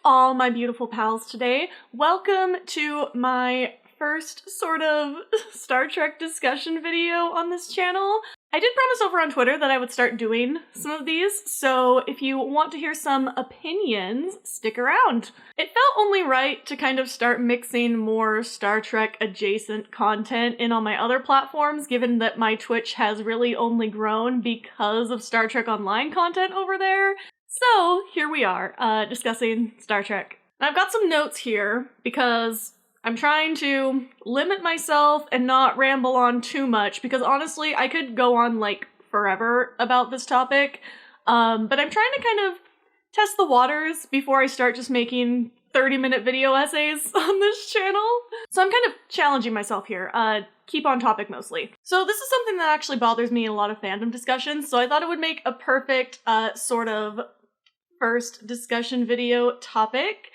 all my beautiful pals today. Welcome to my first sort of Star Trek discussion video on this channel. I did promise over on Twitter that I would start doing some of these, so if you want to hear some opinions, stick around. It felt only right to kind of start mixing more Star Trek adjacent content in on my other platforms, given that my Twitch has really only grown because of Star Trek Online content over there. So here we are, discussing Star Trek. And I've got some notes here because I'm trying to limit myself and not ramble on too much, because honestly, I could go on like forever about this topic, but I'm trying to kind of test the waters before I start just making 30-minute video essays on this channel. So I'm kind of challenging myself here, keep on topic mostly. So this is something that actually bothers me in a lot of fandom discussions, so I thought it would make a perfect sort of first discussion video topic.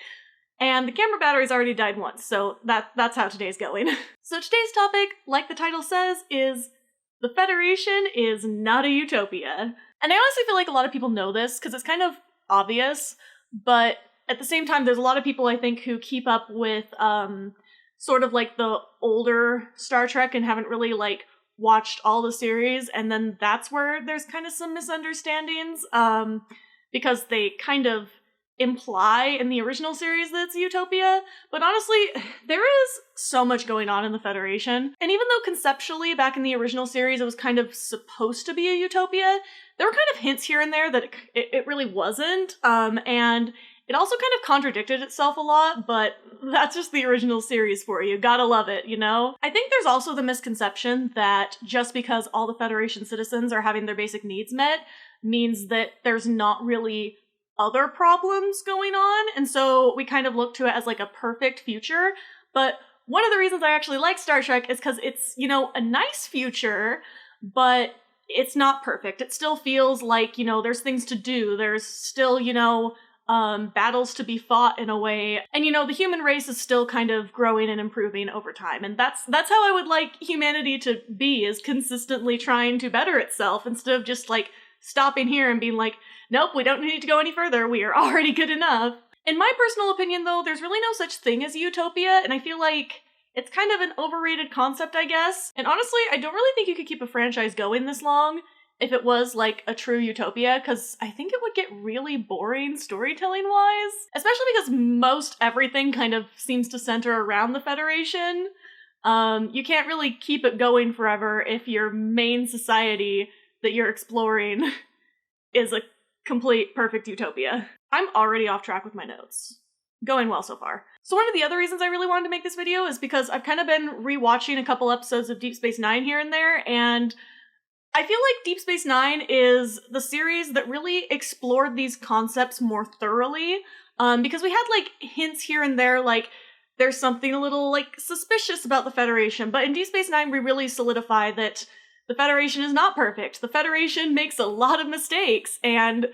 And the camera battery's already died once, so that's how today's going. So today's topic, like the title says, is the Federation is not a utopia. And I honestly feel like a lot of people know this, because it's kind of obvious, but at the same time, there's a lot of people, I think, who keep up with sort of like the older Star Trek and haven't really like watched all the series, and then that's where there's kind of some misunderstandings, because they kind of imply in the original series that it's a utopia, but honestly, there is so much going on in the Federation, and even though conceptually back in the original series it was kind of supposed to be a utopia, there were kind of hints here and there that it really wasn't, and it also kind of contradicted itself a lot, but that's just the original series for you. Gotta love it, you know? I think there's also the misconception that just because all the Federation citizens are having their basic needs met means that there's not really other problems going on, and so we kind of look to it as like a perfect future. But one of the reasons I actually like Star Trek is because it's, you know, a nice future, but it's not perfect. It still feels like, you know, there's things to do, there's still, you know, battles to be fought in a way, and you know, the human race is still kind of growing and improving over time, and that's how I would like humanity to be, is consistently trying to better itself instead of just like stopping here and being like, nope, we don't need to go any further, we are already good enough. In my personal opinion though, there's really no such thing as a utopia, and I feel like it's kind of an overrated concept, I guess. And honestly, I don't really think you could keep a franchise going this long if it was like a true utopia, because I think it would get really boring storytelling-wise, especially because most everything kind of seems to center around the Federation. You can't really keep it going forever if your main society that you're exploring is a complete perfect utopia. I'm already off track with my notes. Going well so far. So one of the other reasons I really wanted to make this video is because I've kind of been rewatching a couple episodes of Deep Space Nine here and there, and I feel like Deep Space Nine is the series that really explored these concepts more thoroughly, because we had like hints here and there, like there's something a little like suspicious about the Federation, but in Deep Space Nine we really solidify that the Federation is not perfect. The Federation makes a lot of mistakes, and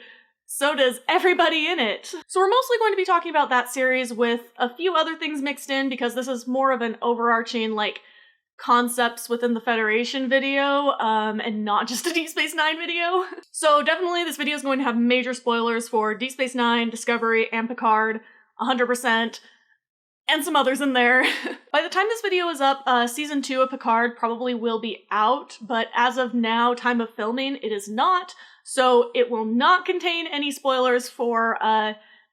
so does everybody in it. So we're mostly going to be talking about that series with a few other things mixed in, because this is more of an overarching, like, concepts within the Federation video, and not just a Deep Space Nine video. So definitely this video is going to have major spoilers for Deep Space Nine, Discovery, and Picard, 100%. And some others in there. By the time this video is up, Season 2 of Picard probably will be out, but as of now, time of filming, it is not, so it will not contain any spoilers for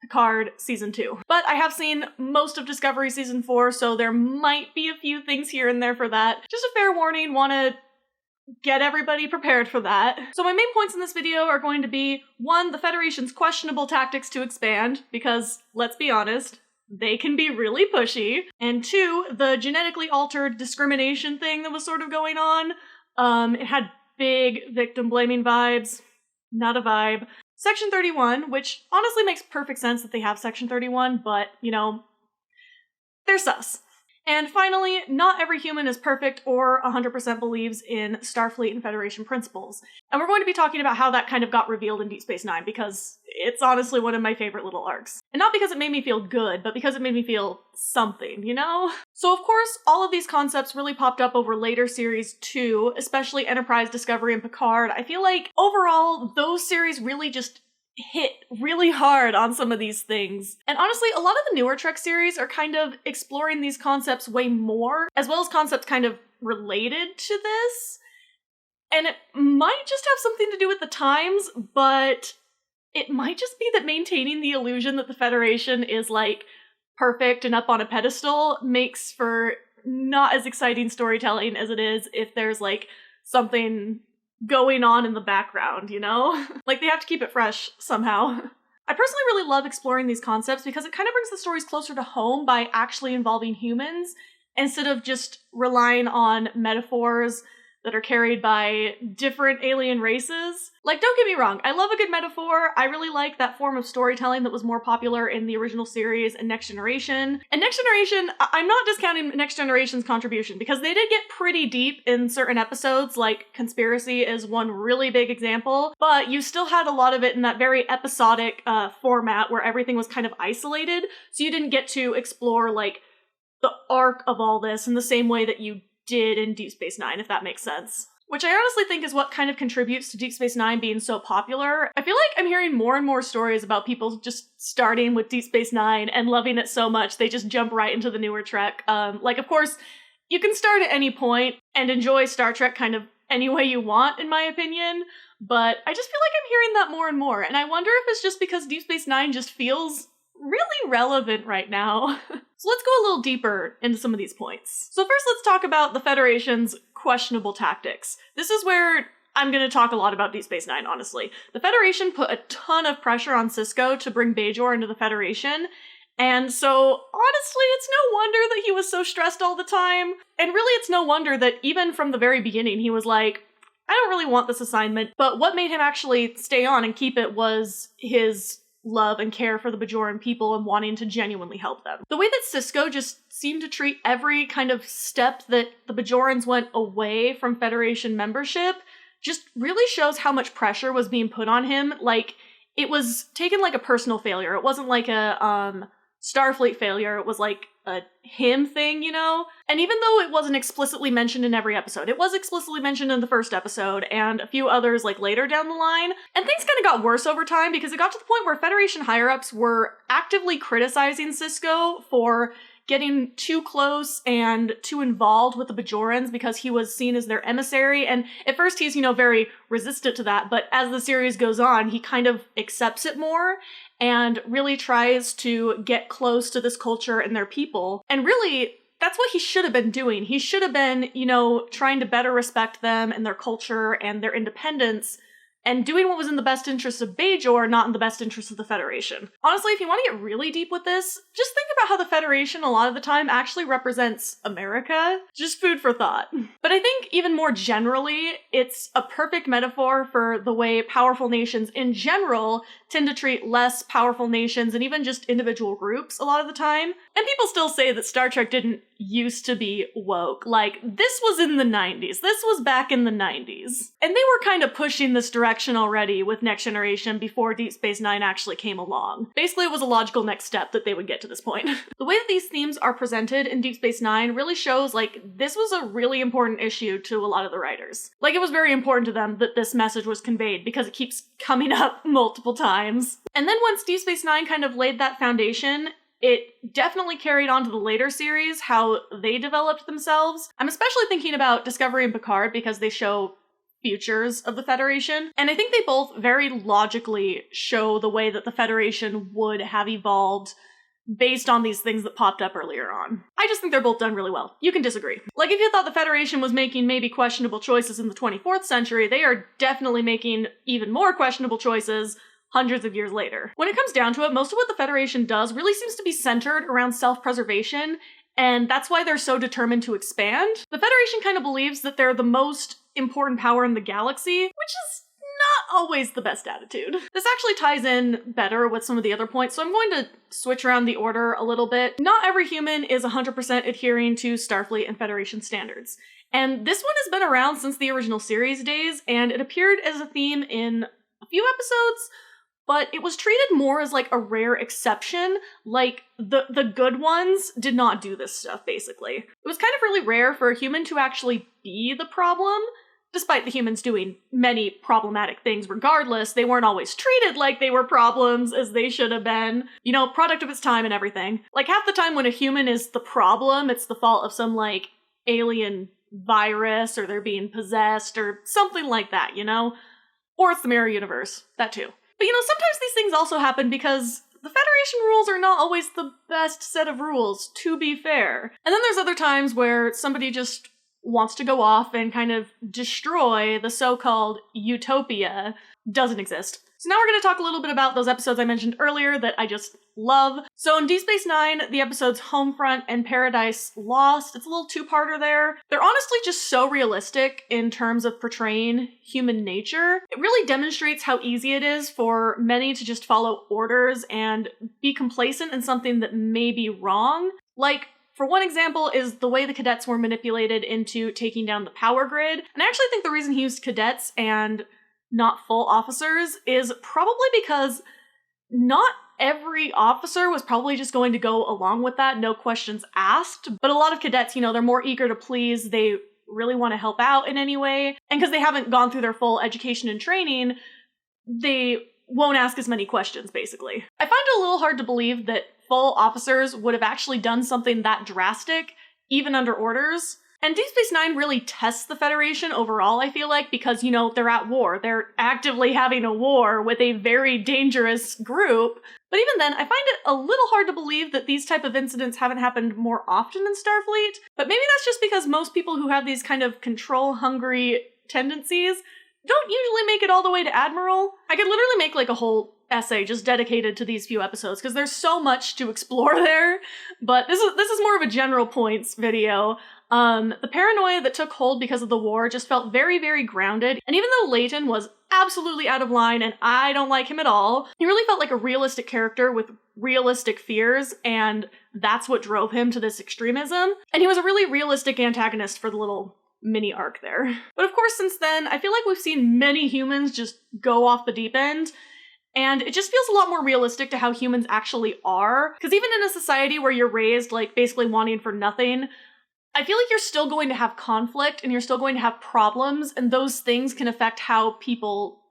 Picard Season 2. But I have seen most of Discovery Season 4, so there might be a few things here and there for that. Just a fair warning, want to get everybody prepared for that. So my main points in this video are going to be, 1, the Federation's questionable tactics to expand, because, let's be honest, they can be really pushy. And 2, the genetically altered discrimination thing that was sort of going on. It had big victim blaming vibes. Not a vibe. Section 31, which honestly makes perfect sense that they have Section 31, but, you know, they're sus. And finally, not every human is perfect or 100% believes in Starfleet and Federation principles. And we're going to be talking about how that kind of got revealed in Deep Space Nine, because it's honestly one of my favorite little arcs. And not because it made me feel good, but because it made me feel something, you know? So of course, all of these concepts really popped up over later series too, especially Enterprise, Discovery, and Picard. I feel like overall, those series really just hit really hard on some of these things. And honestly, a lot of the newer Trek series are kind of exploring these concepts way more, as well as concepts kind of related to this. And it might just have something to do with the times, but it might just be that maintaining the illusion that the Federation is, like, perfect and up on a pedestal makes for not as exciting storytelling as it is if there's, like, something going on in the background, you know? Like, they have to keep it fresh somehow. I personally really love exploring these concepts because it kind of brings the stories closer to home by actually involving humans instead of just relying on metaphors that are carried by different alien races. Like, don't get me wrong, I love a good metaphor. I really like that form of storytelling that was more popular in the original series and Next Generation. And Next Generation, I'm not discounting Next Generation's contribution, because they did get pretty deep in certain episodes, like Conspiracy is one really big example, but you still had a lot of it in that very episodic format where everything was kind of isolated, so you didn't get to explore, like, the arc of all this in the same way that you did in Deep Space Nine, if that makes sense. Which I honestly think is what kind of contributes to Deep Space Nine being so popular. I feel like I'm hearing more and more stories about people just starting with Deep Space Nine and loving it so much they just jump right into the newer Trek. Like, of course, you can start at any point and enjoy Star Trek kind of any way you want, in my opinion, but I just feel like I'm hearing that more and more, and I wonder if it's just because Deep Space Nine just feels really relevant right now. So let's go a little deeper into some of these points. So first, let's talk about the Federation's questionable tactics. This is where I'm going to talk a lot about Deep Space Nine, honestly. The Federation put a ton of pressure on Sisko to bring Bajor into the Federation, and so honestly, it's no wonder that he was so stressed all the time. And really, it's no wonder that even from the very beginning, he was like, I don't really want this assignment, but what made him actually stay on and keep it was his love and care for the Bajoran people and wanting to genuinely help them. The way that Sisko just seemed to treat every kind of step that the Bajorans went away from Federation membership just really shows how much pressure was being put on him. Like, it was taken like a personal failure. It wasn't like a Starfleet failure. It was like a him thing, you know? And even though it wasn't explicitly mentioned in every episode, it was explicitly mentioned in the first episode and a few others like later down the line. And things kind of got worse over time because it got to the point where Federation higher-ups were actively criticizing Sisko for getting too close and too involved with the Bajorans because he was seen as their emissary. And at first he's, you know, very resistant to that, but as the series goes on, he kind of accepts it more and really tries to get close to this culture and their people. And really, that's what he should have been doing. He should have been, you know, trying to better respect them and their culture and their independence, and doing what was in the best interest of Bajor, not in the best interest of the Federation. Honestly, if you want to get really deep with this, just think about how the Federation a lot of the time actually represents America. Just food for thought. But I think even more generally, it's a perfect metaphor for the way powerful nations in general tend to treat less powerful nations and even just individual groups a lot of the time. And people still say that Star Trek didn't used to be woke. Like, this was in the 90s. This was back in the 90s. And they were kind of pushing this direction already with Next Generation before Deep Space Nine actually came along. Basically, it was a logical next step that they would get to this point. The way that these themes are presented in Deep Space Nine really shows, like, this was a really important issue to a lot of the writers. Like, it was very important to them that this message was conveyed because it keeps coming up multiple times. And then once Deep Space Nine kind of laid that foundation, it definitely carried on to the later series, how they developed themselves. I'm especially thinking about Discovery and Picard because they show futures of the Federation, and I think they both very logically show the way that the Federation would have evolved based on these things that popped up earlier on. I just think they're both done really well. You can disagree. Like, if you thought the Federation was making maybe questionable choices in the 24th century, they are definitely making even more questionable choices hundreds of years later. When it comes down to it, most of what the Federation does really seems to be centered around self-preservation, and that's why they're so determined to expand. The Federation kind of believes that they're the most important power in the galaxy, which is not always the best attitude. This actually ties in better with some of the other points, so I'm going to switch around the order a little bit. Not every human is 100% adhering to Starfleet and Federation standards. And this one has been around since the original series days, and it appeared as a theme in a few episodes, but it was treated more as like a rare exception. Like, the good ones did not do this stuff, basically. It was kind of really rare for a human to actually be the problem, despite the humans doing many problematic things regardless, they weren't always treated like they were problems as they should have been. You know, product of its time and everything. Like, half the time when a human is the problem, it's the fault of some, like, alien virus, or they're being possessed, or something like that, you know? Or it's the mirror universe. That too. But, you know, sometimes these things also happen because the Federation rules are not always the best set of rules, to be fair. And then there's other times where somebody just wants to go off and kind of destroy the so-called Utopia. Doesn't exist. So now we're going to talk a little bit about those episodes I mentioned earlier that I just love. So in Deep Space Nine, the episodes Homefront and Paradise Lost, it's a little two-parter there. They're honestly just so realistic in terms of portraying human nature. It really demonstrates how easy it is for many to just follow orders and be complacent in something that may be wrong. Like, for one example is the way the cadets were manipulated into taking down the power grid. And I actually think the reason he used cadets and not full officers is probably because not every officer was probably just going to go along with that, no questions asked. But a lot of cadets, you know, they're more eager to please, they really want to help out in any way. And because they haven't gone through their full education and training, they won't ask as many questions, basically. I find it a little hard to believe that full officers would have actually done something that drastic, even under orders. And Deep Space Nine really tests the Federation overall, I feel like, because, you know, they're at war. They're actively having a war with a very dangerous group. But even then, I find it a little hard to believe that these type of incidents haven't happened more often in Starfleet. But maybe that's just because most people who have these kind of control-hungry tendencies don't usually make it all the way to Admiral. I could literally make like a whole essay just dedicated to these few episodes, because there's so much to explore there. But this is more of a general points video. The paranoia that took hold because of the war just felt very, very grounded. And even though Leighton was absolutely out of line and I don't like him at all, he really felt like a realistic character with realistic fears, and that's what drove him to this extremism. And he was a really realistic antagonist for the little mini arc there. But of course, since then, I feel like we've seen many humans just go off the deep end. And it just feels a lot more realistic to how humans actually are. Because even in a society where you're raised, like, basically wanting for nothing, I feel like you're still going to have conflict and you're still going to have problems, and those things can affect how people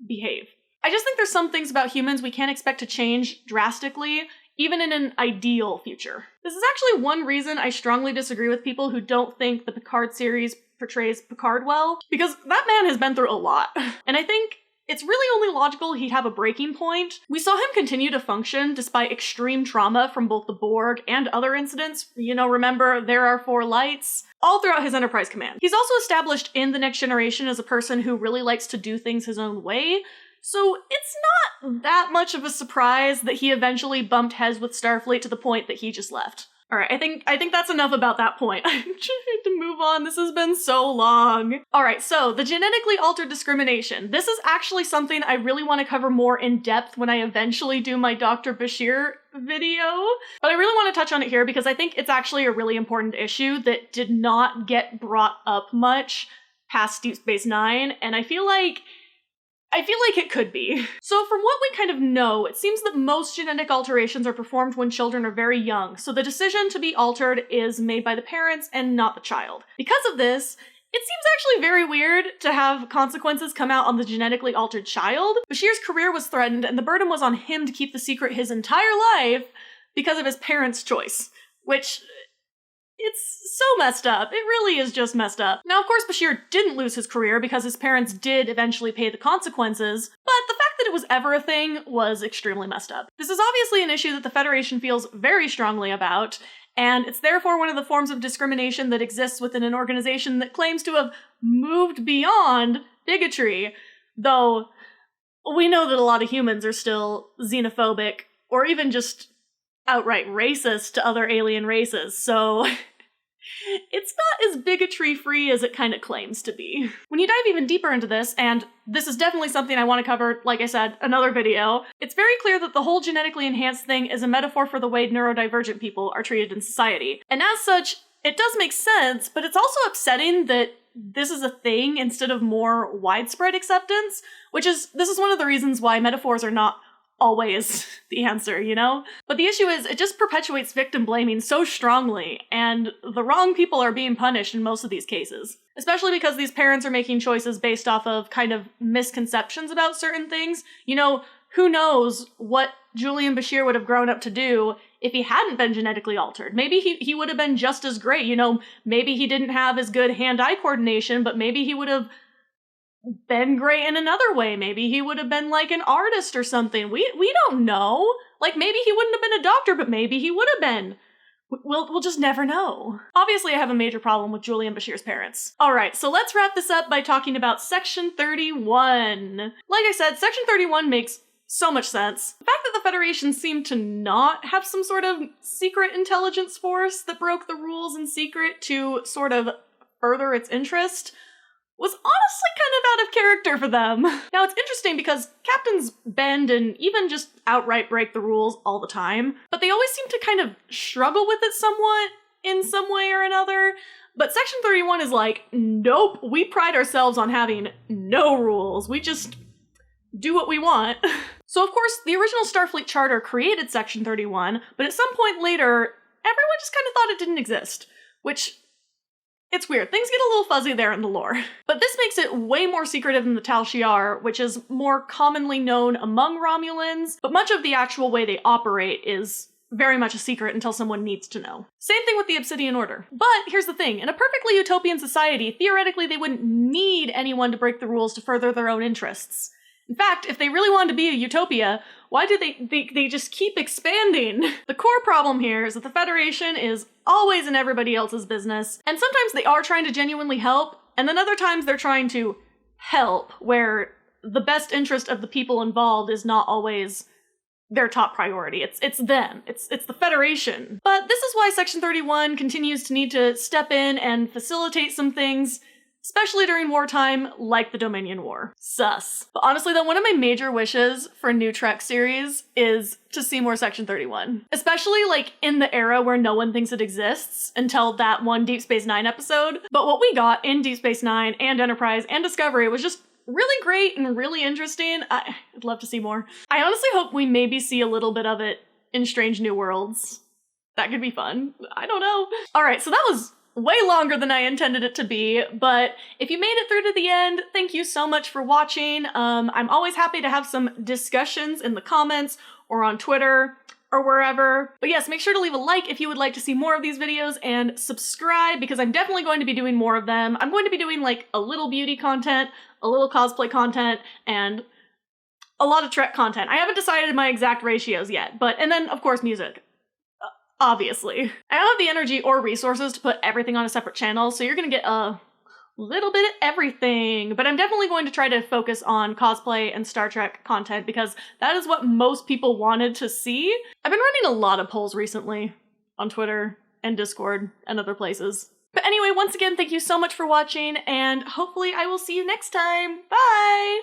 behave. I just think there's some things about humans we can't expect to change drastically, even in an ideal future. This is actually one reason I strongly disagree with people who don't think the Picard series portrays Picard well, because that man has been through a lot. And I think it's really only logical he'd have a breaking point. We saw him continue to function despite extreme trauma from both the Borg and other incidents. You know, remember, there are 4 lights, all throughout his Enterprise command. He's also established in The Next Generation as a person who really likes to do things his own way, so it's not that much of a surprise that he eventually bumped heads with Starfleet to the point that he just left. Alright, I think that's enough about that point. I'm trying to move on, this has been so long. Alright, so the genetically altered discrimination. This is actually something I really want to cover more in depth when I eventually do my Dr. Bashir video. But I really want to touch on it here because I think it's actually a really important issue that did not get brought up much past Deep Space Nine, and I feel like it could be. So from what we kind of know, it seems that most genetic alterations are performed when children are very young, so the decision to be altered is made by the parents and not the child. Because of this, it seems actually very weird to have consequences come out on the genetically altered child. Bashir's career was threatened, and the burden was on him to keep the secret his entire life because of his parents' choice, which it's so messed up. It really is just messed up. Now, of course, Bashir didn't lose his career because his parents did eventually pay the consequences, but the fact that it was ever a thing was extremely messed up. This is obviously an issue that the Federation feels very strongly about, and it's therefore one of the forms of discrimination that exists within an organization that claims to have moved beyond bigotry, though we know that a lot of humans are still xenophobic, or even just outright racist to other alien races, so it's not as bigotry-free as it kind of claims to be. When you dive even deeper into this, and this is definitely something I want to cover, like I said, another video, it's very clear that the whole genetically enhanced thing is a metaphor for the way neurodivergent people are treated in society. And as such, it does make sense, but it's also upsetting that this is a thing instead of more widespread acceptance, this is one of the reasons why metaphors are not always the answer, you know? But the issue is, it just perpetuates victim blaming so strongly, and the wrong people are being punished in most of these cases. Especially because these parents are making choices based off of kind of misconceptions about certain things. You know, who knows what Julian Bashir would have grown up to do if he hadn't been genetically altered. Maybe he would have been just as great, you know, maybe he didn't have as good hand-eye coordination, but maybe he would have been great in another way. Maybe he would have been like an artist or something. We don't know. Like, maybe he wouldn't have been a doctor, but maybe he would have been. We'll just never know. Obviously, I have a major problem with Julian Bashir's parents. Alright, so let's wrap this up by talking about Section 31. Like I said, Section 31 makes so much sense. The fact that the Federation seemed to not have some sort of secret intelligence force that broke the rules in secret to sort of further its interest was honestly kind of out of character for them. Now, it's interesting because captains bend and even just outright break the rules all the time, but they always seem to kind of struggle with it somewhat in some way or another. But Section 31 is like, nope, we pride ourselves on having no rules. We just do what we want. So of course, the original Starfleet Charter created Section 31, but at some point later, everyone just kind of thought it didn't exist, which it's weird. Things get a little fuzzy there in the lore. But this makes it way more secretive than the Tal Shiar, which is more commonly known among Romulans, but much of the actual way they operate is very much a secret until someone needs to know. Same thing with the Obsidian Order. But here's the thing, in a perfectly utopian society, theoretically they wouldn't need anyone to break the rules to further their own interests. In fact, if they really wanted to be a utopia, why do they just keep expanding? The core problem here is that the Federation is always in everybody else's business, and sometimes they are trying to genuinely help, and then other times they're trying to help, where the best interest of the people involved is not always their top priority. It's them. It's the Federation. But this is why Section 31 continues to need to step in and facilitate some things, especially during wartime, like the Dominion War. Sus. But honestly though, one of my major wishes for a new Trek series is to see more Section 31. Especially like in the era where no one thinks it exists until that one Deep Space Nine episode. But what we got in Deep Space Nine and Enterprise and Discovery was just really great and really interesting. I'd love to see more. I honestly hope we maybe see a little bit of it in Strange New Worlds. That could be fun. I don't know. Alright, so that was way longer than I intended it to be, but if you made it through to the end, thank you so much for watching. I'm always happy to have some discussions in the comments or on Twitter or wherever. But yes, make sure to leave a like if you would like to see more of these videos and subscribe because I'm definitely going to be doing more of them. I'm going to be doing like a little beauty content, a little cosplay content, and a lot of Trek content. I haven't decided my exact ratios yet, and then of course music. Obviously. I don't have the energy or resources to put everything on a separate channel, so you're gonna get a little bit of everything, but I'm definitely going to try to focus on cosplay and Star Trek content because that is what most people wanted to see. I've been running a lot of polls recently on Twitter and Discord and other places. But anyway, once again, thank you so much for watching, and hopefully I will see you next time. Bye!